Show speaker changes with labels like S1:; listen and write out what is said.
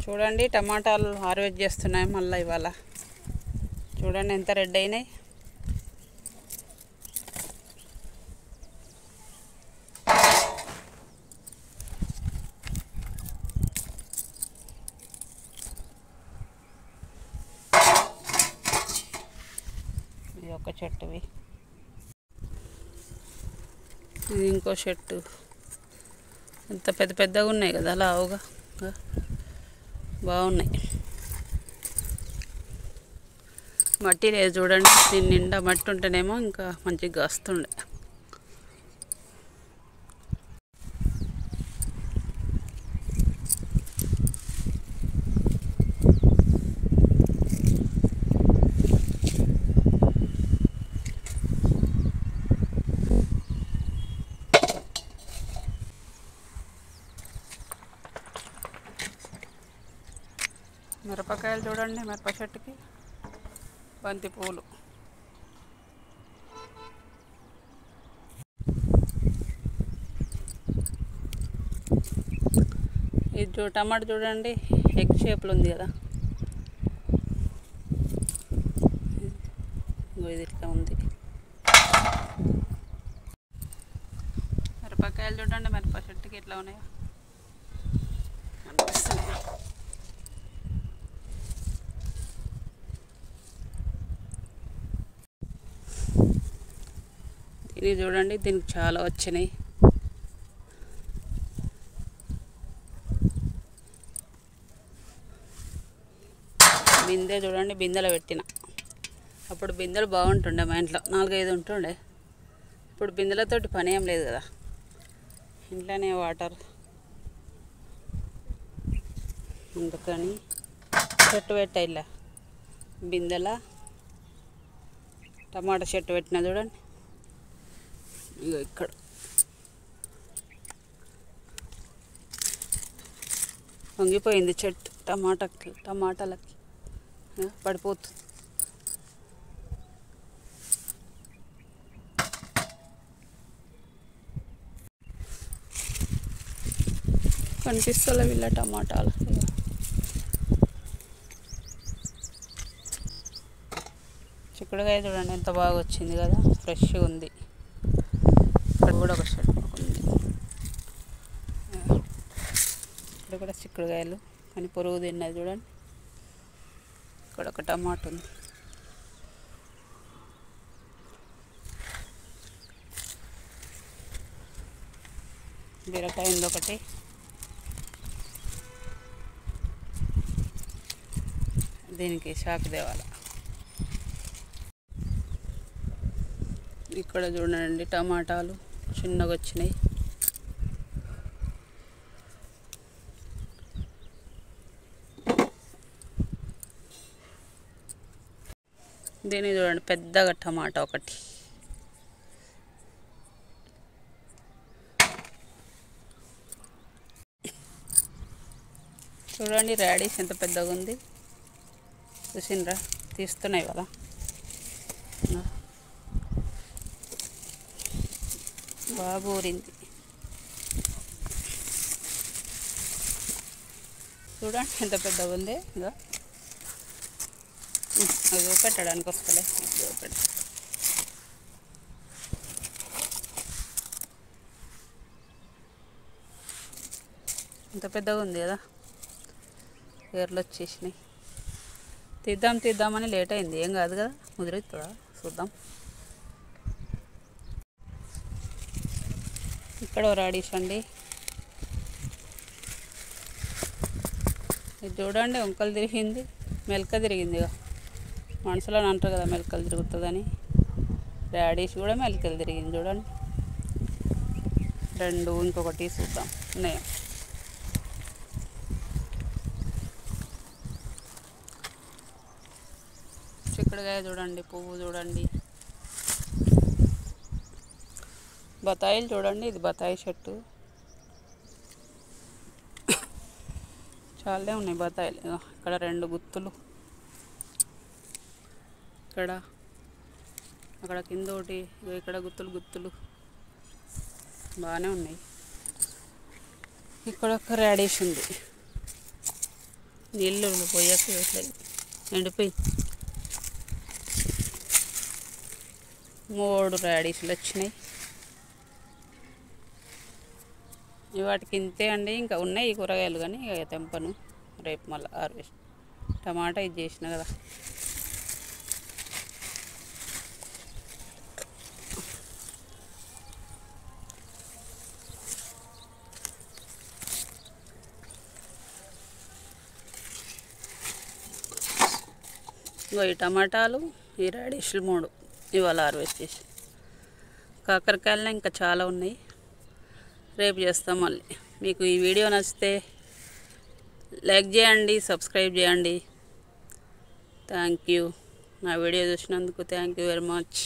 S1: చూడండి టమాటాలు హార్వెస్ట్ చేస్తున్నాయి మళ్ళీ ఇవాళ. చూడండి ఎంత రెడ్ అయినాయి. ఇది ఒక చెట్టువి, ఇది ఇంకో చెట్టు. ఎంత పెద్ద పెద్దగా ఉన్నాయి కదా, లావుగా బాగున్నాయి. మట్టి లేదు చూడండి, దీని నిండా మట్టి ఉంటేనేమో ఇంకా మంచిగా వస్తుండే. మిరపకాయలు చూడండి, మిరప చెట్టుకి బంతి పూలు. ఇది టమాటా చూడండి, ఎగ్ షేప్లో ఉంది కదా, ఇది ఇట్లా ఉంది. మిరపకాయలు చూడండి, మిరప చెట్టుకి ఎట్లా ఉన్నాయో అనిపిస్తుంది. ఇది చూడండి, దీనికి చాలా వచ్చినాయి. బిందె చూడండి, బిందెలో పెట్టిన. అప్పుడు బిందెలు బాగుంటుండే మా ఇంట్లో, 4-5 ఉంటుండే. ఇప్పుడు బిందెలతోటి పని ఏం లేదు కదా, ఇంట్లోనే వాటర్. అందుకని చెట్టు పెట్టా, ఇలా బిందెల టమాటా చెట్టు పెట్టిన చూడండి. ఇక ఇక్కడ వంగిపోయింది చెట్టు, టమాటాలకి పడిపోతుంది. కనిపిస్తలే వీళ్ళ టమాటాలు. చిక్కుడుకాయ చూడండి ఎంత బాగా వచ్చింది కదా, ఫ్రెష్గా ఉంది. ఇక్కడ కూడా ఒక చెట్టు ఉంది, ఇక్కడ కూడా చిక్కుడుకాయలు కానీ పురుగు తిన్నది చూడండి. ఇక్కడ ఒక టమాటా ఉంది. బీరకాయ ఉంది ఒకటి. దీనికి షాక్ తేవాలి. ఇక్కడ చూడండి టమాటాలు చిన్నగా వచ్చినాయి. దీన్ని చూడండి పెద్దగా టమాటా ఒకటి. చూడండి రాడిష్ ఎంత పెద్దగా ఉంది, చూసిండ్రా, తీస్తున్నాయి కదా. బాగా ఊరింది చూడండి ఎంత పెద్దగా ఉంది. ఇక అది పెట్టడానికి వస్తలే, ఎంత పెద్దగా ఉంది కదా, ఏర్లు వచ్చేసినాయి. తీద్దామని లేట్ అయింది, ఏం కాదు కదా, ముదిరిస్తుందా చూద్దాం. ఇక్కడ రాడిష్ అండి, ఇది చూడండి వంకలు తిరిగింది, మెలక తిరిగింది. ఇక మనుషులు అని అంటారు కదా మెలకలు తిరుగుతుందని, రాడిష్ కూడా మెలకలు తిరిగింది చూడండి. 2, ఇంకొకటి చూద్దాం ఉన్నాయో. చిక్కుడుకాయ చూడండి, పువ్వు చూడండి. బత్తాయిలు చూడండి, ఇది బత్తాయి చెట్టు, చాలానే ఉన్నాయి బత్తాయిలు. ఇక్కడ 2 గుత్తులు, ఇక్కడ అక్కడ కింద ఒకటి, ఇక్కడ గుత్తులు బాగానే ఉన్నాయి. ఇక్కడ ఒక రాడిష్ ఉంది. నీళ్ళు పోయాక ఇట్లా ఎండిపోయి 3 రాడిష్లు వచ్చినాయి. వాటికి ఇంతే అండి. ఇంకా ఉన్నాయి కూరగాయలు కానీ ఇక తెంపను, రేపు మళ్ళీ హార్వెస్ట్. టమాటా ఇది చేసిన కదా. ఇగో ఈ టమాటాలు, ఈ రాడిష్లు 3 ఇవాళ హార్వెస్ట్ చేసి. కాకరకాయలు ఇంకా చాలా ఉన్నాయి, రేపు చేస్తాం మళ్ళీ. మీకు ఈ వీడియో నచ్చితే లైక్ చేయండి, సబ్స్క్రైబ్ చేయండి. Thank you. నా వీడియో చూసినందుకు థ్యాంక్ యూ వెరీ మచ్.